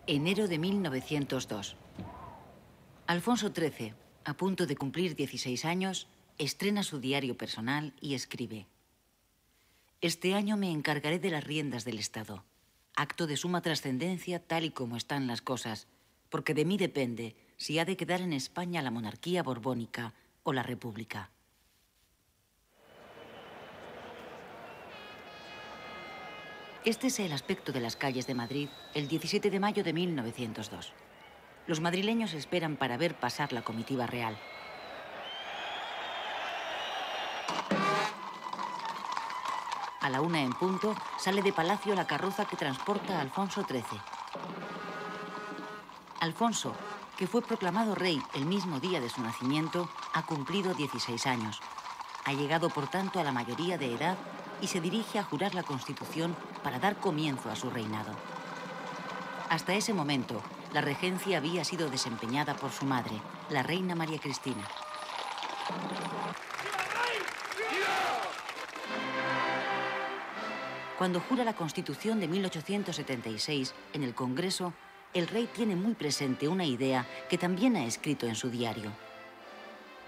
Enero de 1902. Alfonso XIII, a punto de cumplir 16 años, estrena su diario personal y escribe: «Este año me encargaré de las riendas del Estado, acto de suma trascendencia tal y como están las cosas, porque de mí depende si ha de quedar en España la monarquía borbónica o la república». Este es el aspecto de las calles de Madrid el 17 de mayo de 1902. Los madrileños esperan para ver pasar la comitiva real. A la 1 en punto sale de Palacio la carroza que transporta a Alfonso XIII. Alfonso, que fue proclamado rey el mismo día de su nacimiento, ha cumplido 16 años. Ha llegado, por tanto, a la mayoría de edad y se dirige a jurar la Constitución para dar comienzo a su reinado. Hasta ese momento, la regencia había sido desempeñada por su madre, la reina María Cristina. Cuando jura la Constitución de 1876 en el Congreso, el rey tiene muy presente una idea que también ha escrito en su diario.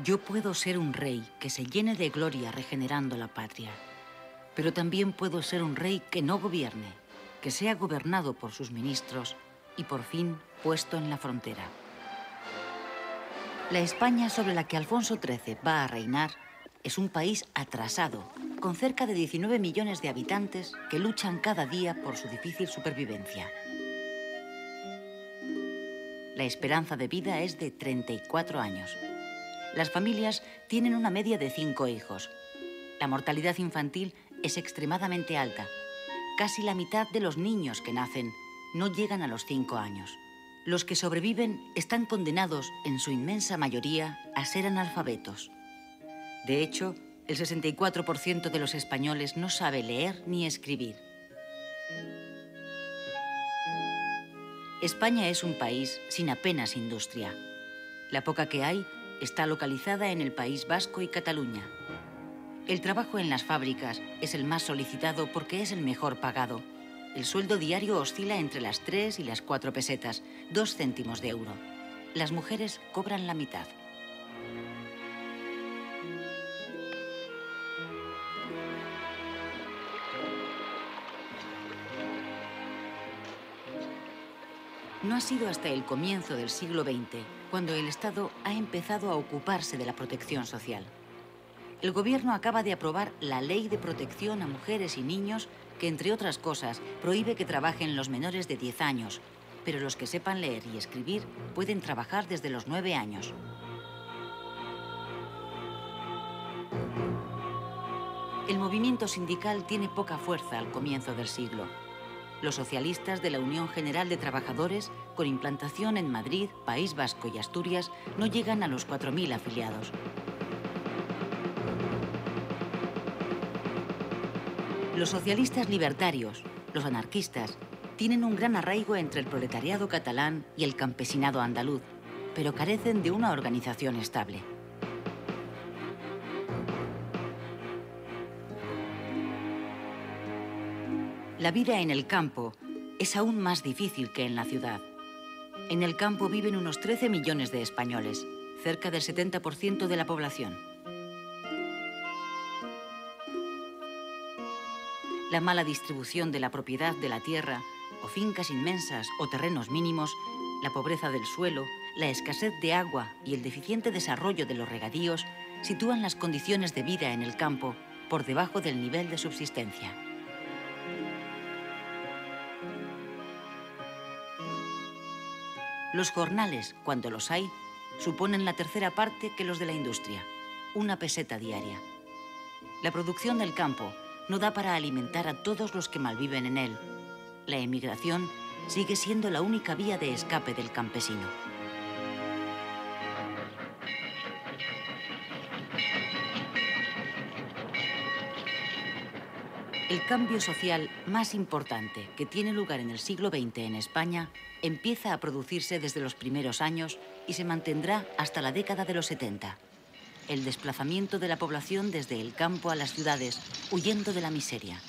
«Yo puedo ser un rey que se llene de gloria regenerando la patria, pero también puedo ser un rey que no gobierne, que sea gobernado por sus ministros y por fin puesto en la frontera». La España sobre la que Alfonso XIII va a reinar es un país atrasado, con cerca de 19 millones de habitantes que luchan cada día por su difícil supervivencia. La esperanza de vida es de 34 años. Las familias tienen una media de 5 hijos. La mortalidad infantil es extremadamente alta. Casi la mitad de los niños que nacen no llegan a los 5 años. Los que sobreviven están condenados, en su inmensa mayoría, a ser analfabetos. De hecho, el 64% de los españoles no sabe leer ni escribir. España es un país sin apenas industria. La poca que hay está localizada en el País Vasco y Cataluña. El trabajo en las fábricas es el más solicitado porque es el mejor pagado. El sueldo diario oscila entre las 3 y las 4 pesetas, 2 céntimos de euro. Las mujeres cobran la mitad. No ha sido hasta el comienzo del siglo XX cuando el Estado ha empezado a ocuparse de la protección social. El gobierno acaba de aprobar la Ley de Protección a Mujeres y Niños que, entre otras cosas, prohíbe que trabajen los menores de 10 años, pero los que sepan leer y escribir pueden trabajar desde los 9 años. El movimiento sindical tiene poca fuerza al comienzo del siglo. Los socialistas de la Unión General de Trabajadores, con implantación en Madrid, País Vasco y Asturias, no llegan a los 4.000 afiliados. Los socialistas libertarios, los anarquistas, tienen un gran arraigo entre el proletariado catalán y el campesinado andaluz, pero carecen de una organización estable. La vida en el campo es aún más difícil que en la ciudad. En el campo viven unos 13 millones de españoles, cerca del 70% de la población. La mala distribución de la propiedad de la tierra, o fincas inmensas o terrenos mínimos, la pobreza del suelo, la escasez de agua y el deficiente desarrollo de los regadíos sitúan las condiciones de vida en el campo por debajo del nivel de subsistencia. Los jornales, cuando los hay, suponen la tercera parte que los de la industria, 1 peseta diaria. La producción del campo no da para alimentar a todos los que malviven en él. La emigración sigue siendo la única vía de escape del campesino. El cambio social más importante que tiene lugar en el siglo XX en España empieza a producirse desde los primeros años y se mantendrá hasta la década de los 70. El desplazamiento de la población desde el campo a las ciudades, huyendo de la miseria.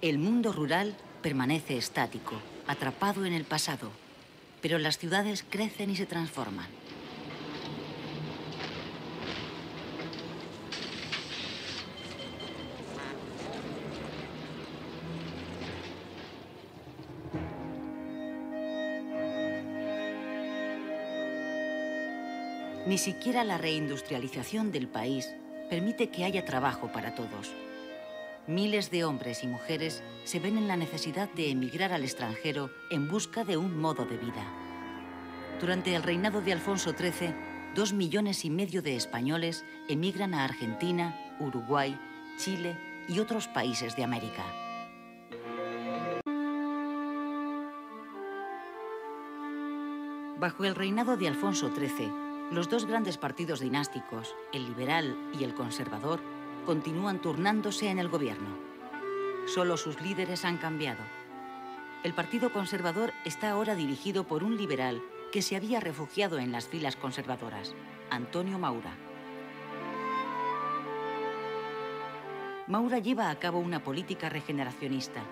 El mundo rural permanece estático, atrapado en el pasado, pero las ciudades crecen y se transforman. Ni siquiera la reindustrialización del país permite que haya trabajo para todos. Miles de hombres y mujeres se ven en la necesidad de emigrar al extranjero en busca de un modo de vida. Durante el reinado de Alfonso XIII, 2,5 millones de españoles emigran a Argentina, Uruguay, Chile y otros países de América. Bajo el reinado de Alfonso XIII, los dos grandes partidos dinásticos, el liberal y el conservador, continúan turnándose en el gobierno. Solo sus líderes han cambiado. El Partido Conservador está ahora dirigido por un liberal que se había refugiado en las filas conservadoras, Antonio Maura. Maura lleva a cabo una política regeneracionista.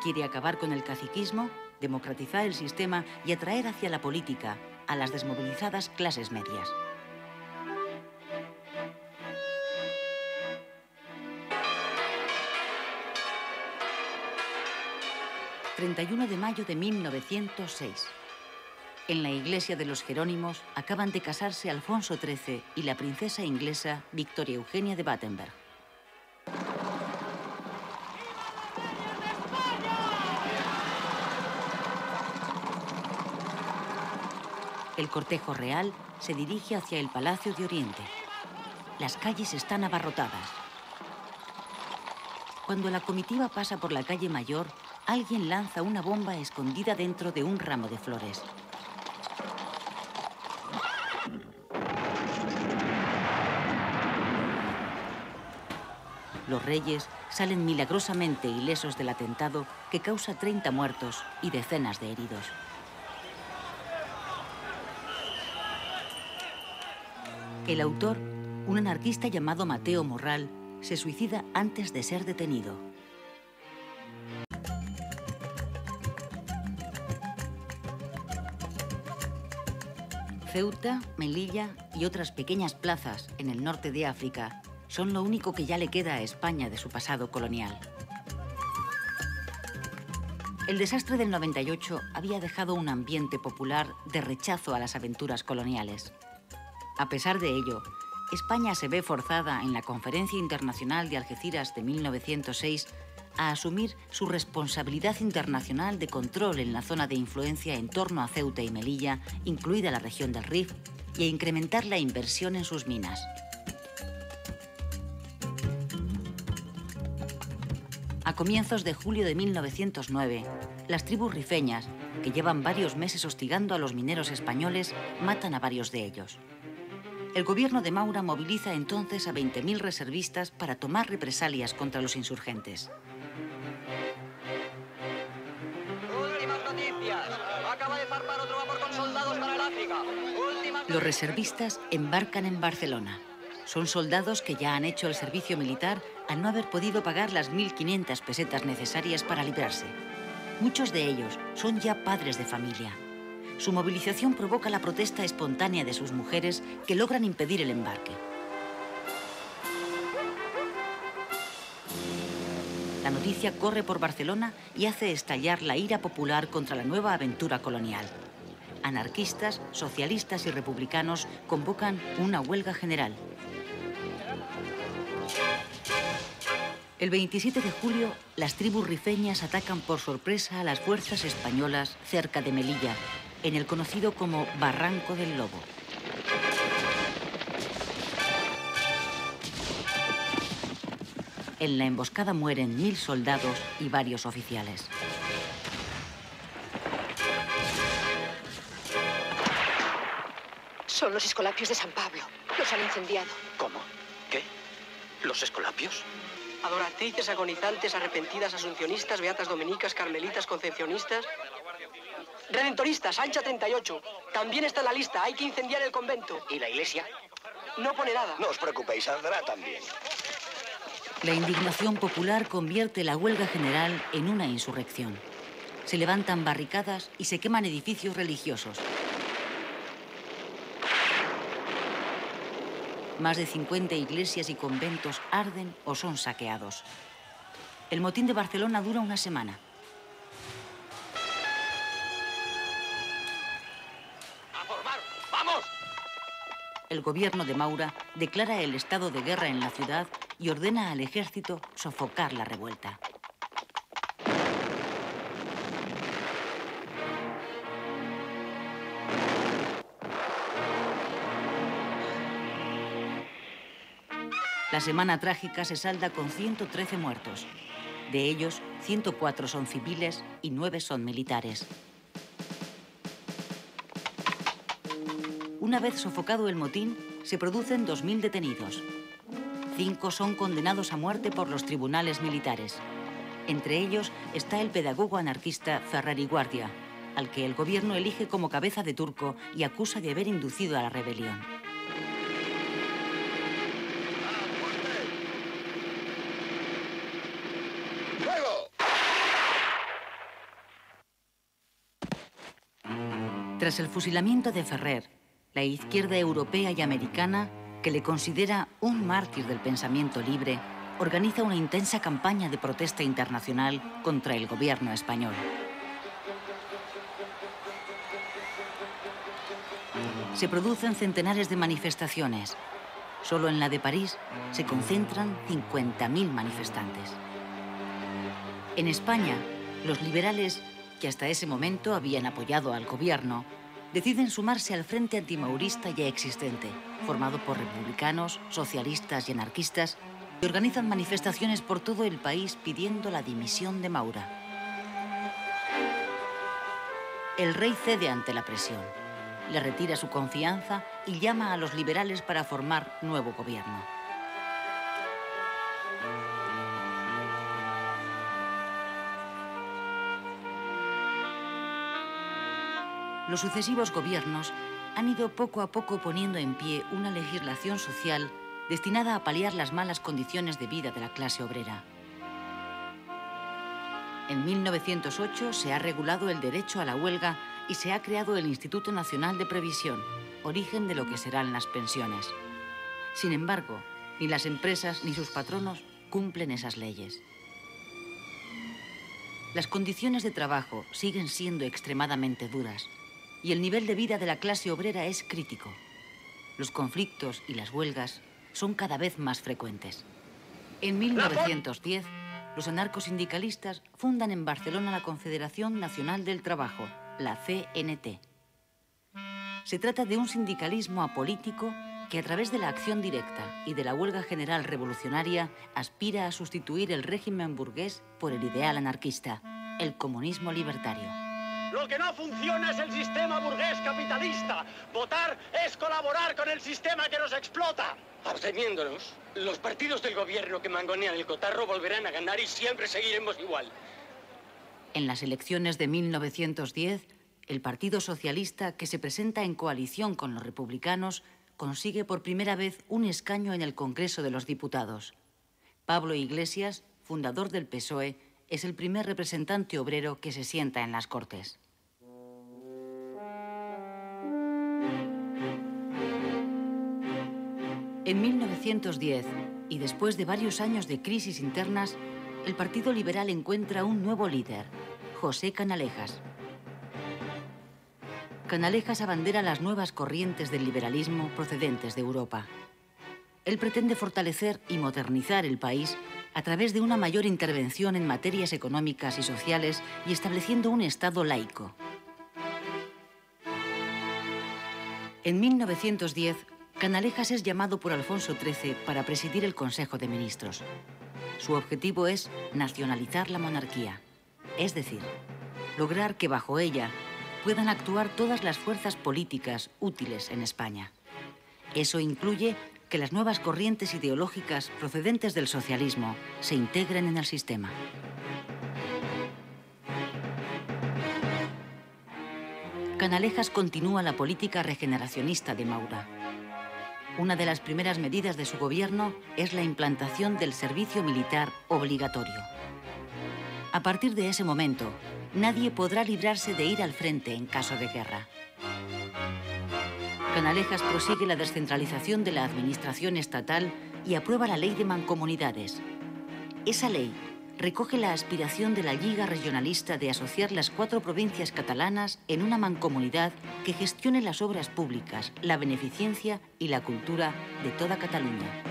Quiere acabar con el caciquismo, democratizar el sistema y atraer hacia la política a las desmovilizadas clases medias. ...31 de mayo de 1906. En la iglesia de los Jerónimos acaban de casarse Alfonso XIII y la princesa inglesa Victoria Eugenia de Battenberg. El cortejo real se dirige hacia el Palacio de Oriente. Las calles están abarrotadas. Cuando la comitiva pasa por la calle Mayor, alguien lanza una bomba escondida dentro de un ramo de flores. Los reyes salen milagrosamente ilesos del atentado que causa 30 muertos y decenas de heridos. El autor, un anarquista llamado Mateo Morral, se suicida antes de ser detenido. Ceuta, Melilla y otras pequeñas plazas en el norte de África son lo único que ya le queda a España de su pasado colonial. El desastre del 98 había dejado un ambiente popular de rechazo a las aventuras coloniales. A pesar de ello, España se ve forzada en la Conferencia Internacional de Algeciras de 1906 a asumir su responsabilidad internacional de control en la zona de influencia en torno a Ceuta y Melilla, incluida la región del Rif, y a incrementar la inversión en sus minas. A comienzos de julio de 1909, las tribus rifeñas, que llevan varios meses hostigando a los mineros españoles, matan a varios de ellos. El gobierno de Maura moviliza entonces a 20.000 reservistas para tomar represalias contra los insurgentes. Últimas noticias. Acaba de zarpar otro vapor con soldados para el África. Los reservistas embarcan en Barcelona. Son soldados que ya han hecho el servicio militar al no haber podido pagar las 1.500 pesetas necesarias para librarse. Muchos de ellos son ya padres de familia. Su movilización provoca la protesta espontánea de sus mujeres que logran impedir el embarque. La noticia corre por Barcelona y hace estallar la ira popular contra la nueva aventura colonial. Anarquistas, socialistas y republicanos convocan una huelga general. El 27 de julio, las tribus rifeñas atacan por sorpresa a las fuerzas españolas cerca de Melilla, en el conocido como Barranco del Lobo. En la emboscada mueren 1.000 soldados y varios oficiales. Son los escolapios de San Pablo. Los han incendiado. ¿Cómo? ¿Qué? ¿Los escolapios? Adoratrices, agonizantes, arrepentidas, asuncionistas, beatas dominicas, carmelitas, concepcionistas... Redentoristas, Ancha 38. También está en la lista. Hay que incendiar el convento. ¿Y la iglesia? No pone nada. No os preocupéis, saldrá también. La indignación popular convierte la huelga general en una insurrección. Se levantan barricadas y se queman edificios religiosos. Más de 50 iglesias y conventos arden o son saqueados. El motín de Barcelona dura una semana. ¡A formar! ¡Vamos! El gobierno de Maura declara el estado de guerra en la ciudad y ordena al ejército sofocar la revuelta. La semana trágica se salda con 113 muertos. De ellos, 104 son civiles y 9 son militares. Una vez sofocado el motín, se producen 2000 detenidos. 5 son condenados a muerte por los tribunales militares. Entre ellos está el pedagogo anarquista Ferrer i Guàrdia, al que el gobierno elige como cabeza de turco y acusa de haber inducido a la rebelión. Tras el fusilamiento de Ferrer, la izquierda europea y americana, que le considera un mártir del pensamiento libre, organiza una intensa campaña de protesta internacional contra el gobierno español. Se producen centenares de manifestaciones. Solo en la de París se concentran 50.000 manifestantes. En España, los liberales, que hasta ese momento habían apoyado al gobierno, deciden sumarse al frente antimaurista ya existente, formado por republicanos, socialistas y anarquistas, que organizan manifestaciones por todo el país pidiendo la dimisión de Maura. El rey cede ante la presión, le retira su confianza y llama a los liberales para formar nuevo gobierno. Los sucesivos gobiernos han ido poco a poco poniendo en pie una legislación social destinada a paliar las malas condiciones de vida de la clase obrera. En 1908 se ha regulado el derecho a la huelga y se ha creado el Instituto Nacional de Previsión, origen de lo que serán las pensiones. Sin embargo, ni las empresas ni sus patronos cumplen esas leyes. Las condiciones de trabajo siguen siendo extremadamente duras y el nivel de vida de la clase obrera es crítico. Los conflictos y las huelgas son cada vez más frecuentes. En 1910, los anarcosindicalistas fundan en Barcelona la Confederación Nacional del Trabajo, la CNT. Se trata de un sindicalismo apolítico que a través de la acción directa y de la huelga general revolucionaria aspira a sustituir el régimen burgués por el ideal anarquista, el comunismo libertario. Lo que no funciona es el sistema burgués capitalista. Votar es colaborar con el sistema que nos explota. Absteniéndonos, los partidos del gobierno que mangonean el cotarro volverán a ganar y siempre seguiremos igual. En las elecciones de 1910, el Partido Socialista, que se presenta en coalición con los republicanos, consigue por primera vez un escaño en el Congreso de los Diputados. Pablo Iglesias, fundador del PSOE, es el primer representante obrero que se sienta en las Cortes. En 1910, y después de varios años de crisis internas, el Partido Liberal encuentra un nuevo líder, José Canalejas. Canalejas abandera las nuevas corrientes del liberalismo procedentes de Europa. Él pretende fortalecer y modernizar el país a través de una mayor intervención en materias económicas y sociales y estableciendo un Estado laico. En 1910, Canalejas es llamado por Alfonso XIII para presidir el Consejo de Ministros. Su objetivo es nacionalizar la monarquía, es decir, lograr que bajo ella puedan actuar todas las fuerzas políticas útiles en España. Eso incluye que las nuevas corrientes ideológicas procedentes del socialismo se integren en el sistema. Canalejas continúa la política regeneracionista de Maura. Una de las primeras medidas de su gobierno es la implantación del servicio militar obligatorio. A partir de ese momento, nadie podrá librarse de ir al frente en caso de guerra. Canalejas prosigue la descentralización de la administración estatal y aprueba la Ley de Mancomunidades. Esa ley recoge la aspiración de la Lliga Regionalista de asociar las 4 provincias catalanas en una mancomunidad que gestione las obras públicas, la beneficencia y la cultura de toda Cataluña.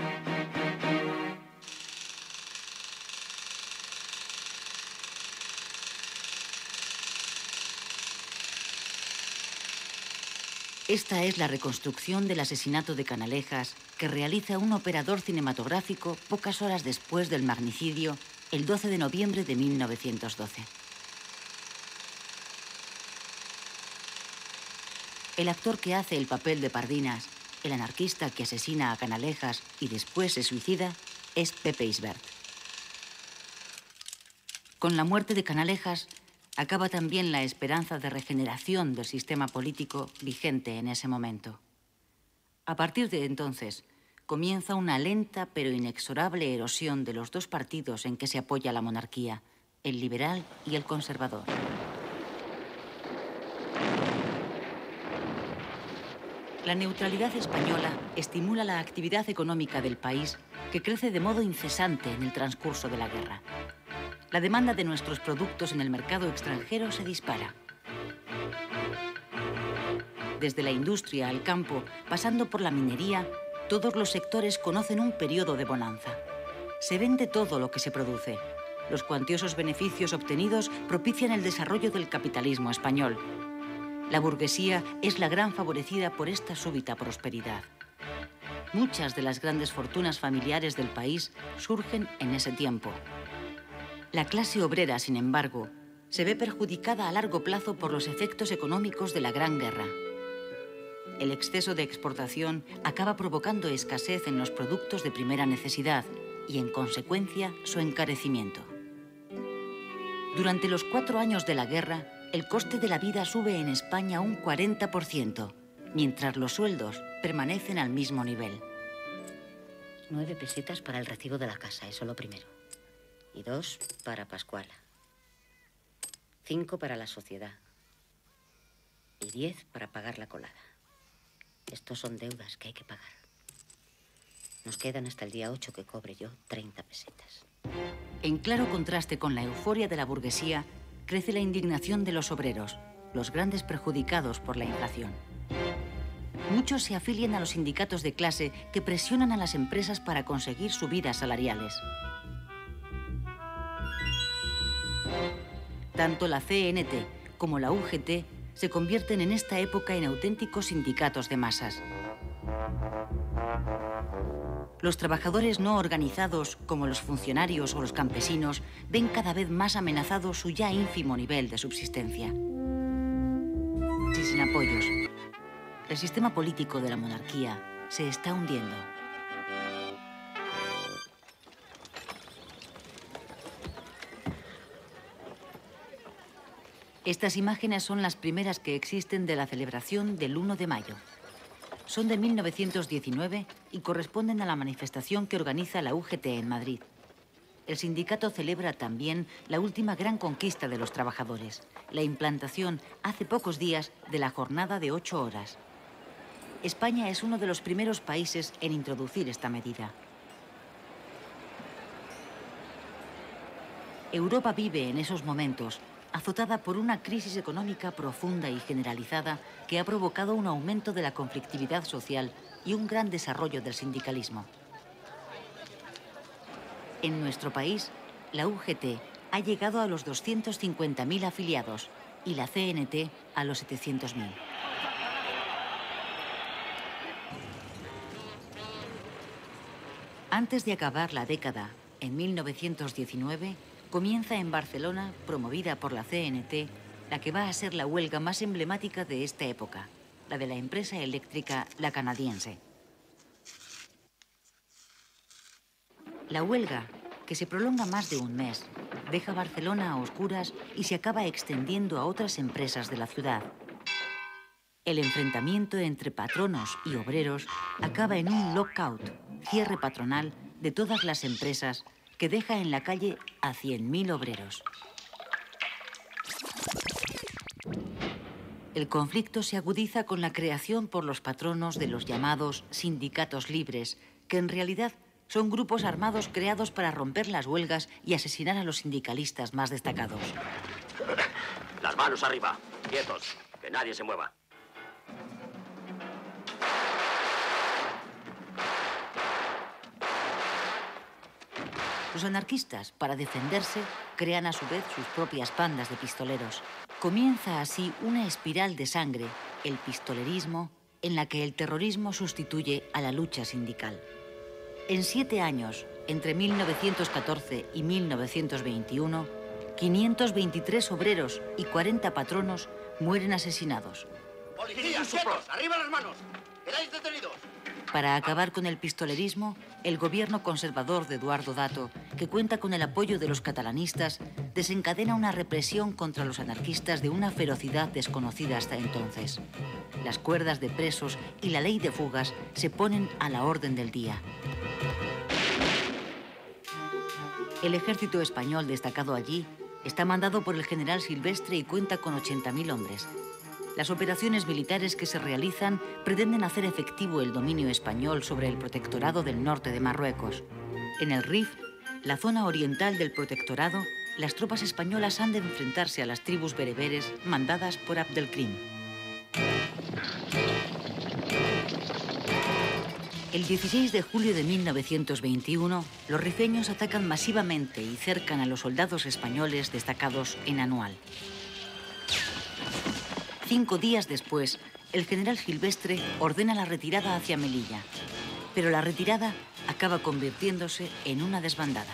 Esta es la reconstrucción del asesinato de Canalejas que realiza un operador cinematográfico pocas horas después del magnicidio, el 12 de noviembre de 1912. El actor que hace el papel de Pardinas, el anarquista que asesina a Canalejas y después se suicida, es Pepe Isbert. Con la muerte de Canalejas, acaba también la esperanza de regeneración del sistema político vigente en ese momento. A partir de entonces, comienza una lenta pero inexorable erosión de los 2 partidos en que se apoya la monarquía, el liberal y el conservador. La neutralidad española estimula la actividad económica del país, que crece de modo incesante en el transcurso de la guerra. La demanda de nuestros productos en el mercado extranjero se dispara. Desde la industria al campo, pasando por la minería, todos los sectores conocen un periodo de bonanza. Se vende todo lo que se produce. Los cuantiosos beneficios obtenidos propician el desarrollo del capitalismo español. La burguesía es la gran favorecida por esta súbita prosperidad. Muchas de las grandes fortunas familiares del país surgen en ese tiempo. La clase obrera, sin embargo, se ve perjudicada a largo plazo por los efectos económicos de la Gran Guerra. El exceso de exportación acaba provocando escasez en los productos de primera necesidad y, en consecuencia, su encarecimiento. Durante los 4 años de la guerra, el coste de la vida sube en España un 40%, mientras los sueldos permanecen al mismo nivel. 9 pesetas para el recibo de la casa, eso lo primero. Y 2 para Pascuala. 5 para la sociedad. Y 10 para pagar la colada. Estos son deudas que hay que pagar. Nos quedan hasta el día 8 que cobre yo 30 pesetas. En claro contraste con la euforia de la burguesía, crece la indignación de los obreros, los grandes perjudicados por la inflación. Muchos se afilian a los sindicatos de clase que presionan a las empresas para conseguir subidas salariales. Tanto la CNT como la UGT se convierten en esta época en auténticos sindicatos de masas. Los trabajadores no organizados, como los funcionarios o los campesinos, ven cada vez más amenazado su ya ínfimo nivel de subsistencia. Y sin apoyos, el sistema político de la monarquía se está hundiendo. Estas imágenes son las primeras que existen de la celebración del 1 de mayo. Son de 1919 y corresponden a la manifestación que organiza la UGT en Madrid. El sindicato celebra también la última gran conquista de los trabajadores, la implantación hace pocos días de la jornada de 8 horas. España es uno de los primeros países en introducir esta medida. Europa vive en esos momentos azotada por una crisis económica profunda y generalizada que ha provocado un aumento de la conflictividad social y un gran desarrollo del sindicalismo. En nuestro país, la UGT ha llegado a los 250.000 afiliados y la CNT a los 700.000. Antes de acabar la década, en 1919, comienza en Barcelona, promovida por la CNT, la que va a ser la huelga más emblemática de esta época, la de la empresa eléctrica La Canadiense. La huelga, que se prolonga más de un mes, deja Barcelona a oscuras y se acaba extendiendo a otras empresas de la ciudad. El enfrentamiento entre patronos y obreros acaba en un lockout, cierre patronal de todas las empresas que deja en la calle a 100.000 obreros. El conflicto se agudiza con la creación por los patronos de los llamados sindicatos libres, que en realidad son grupos armados creados para romper las huelgas y asesinar a los sindicalistas más destacados. Las manos arriba, quietos, que nadie se mueva. Los anarquistas, para defenderse, crean a su vez sus propias bandas de pistoleros. Comienza así una espiral de sangre, el pistolerismo, en la que el terrorismo sustituye a la lucha sindical. En 7 años, entre 1914 y 1921, 523 obreros y 40 patronos mueren asesinados. ¡Policías, quietos! ¡Arriba las manos! ¡Quedáis detenidos! Para acabar con el pistolerismo, el gobierno conservador de Eduardo Dato, que cuenta con el apoyo de los catalanistas, desencadena una represión contra los anarquistas de una ferocidad desconocida hasta entonces. Las cuerdas de presos y la ley de fugas se ponen a la orden del día. El ejército español destacado allí está mandado por el general Silvestre y cuenta con 80.000 hombres. Las operaciones militares que se realizan pretenden hacer efectivo el dominio español sobre el protectorado del norte de Marruecos. En el Rif, la zona oriental del protectorado, las tropas españolas han de enfrentarse a las tribus bereberes mandadas por Abdelkrim. El 16 de julio de 1921, los rifeños atacan masivamente y cercan a los soldados españoles destacados en Anual. 5 días después, el general Silvestre ordena la retirada hacia Melilla, pero la retirada acaba convirtiéndose en una desbandada.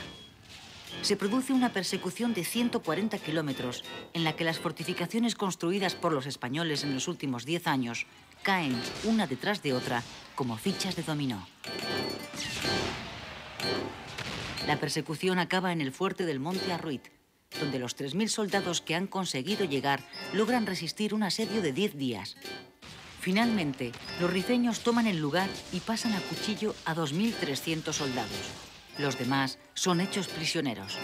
Se produce una persecución de 140 kilómetros en la que las fortificaciones construidas por los españoles en los últimos 10 años caen una detrás de otra como fichas de dominó. La persecución acaba en el fuerte del Monte Arruit, donde los 3.000 soldados que han conseguido llegar logran resistir un asedio de 10 días. Finalmente, los rifeños toman el lugar y pasan a cuchillo a 2.300 soldados. Los demás son hechos prisioneros.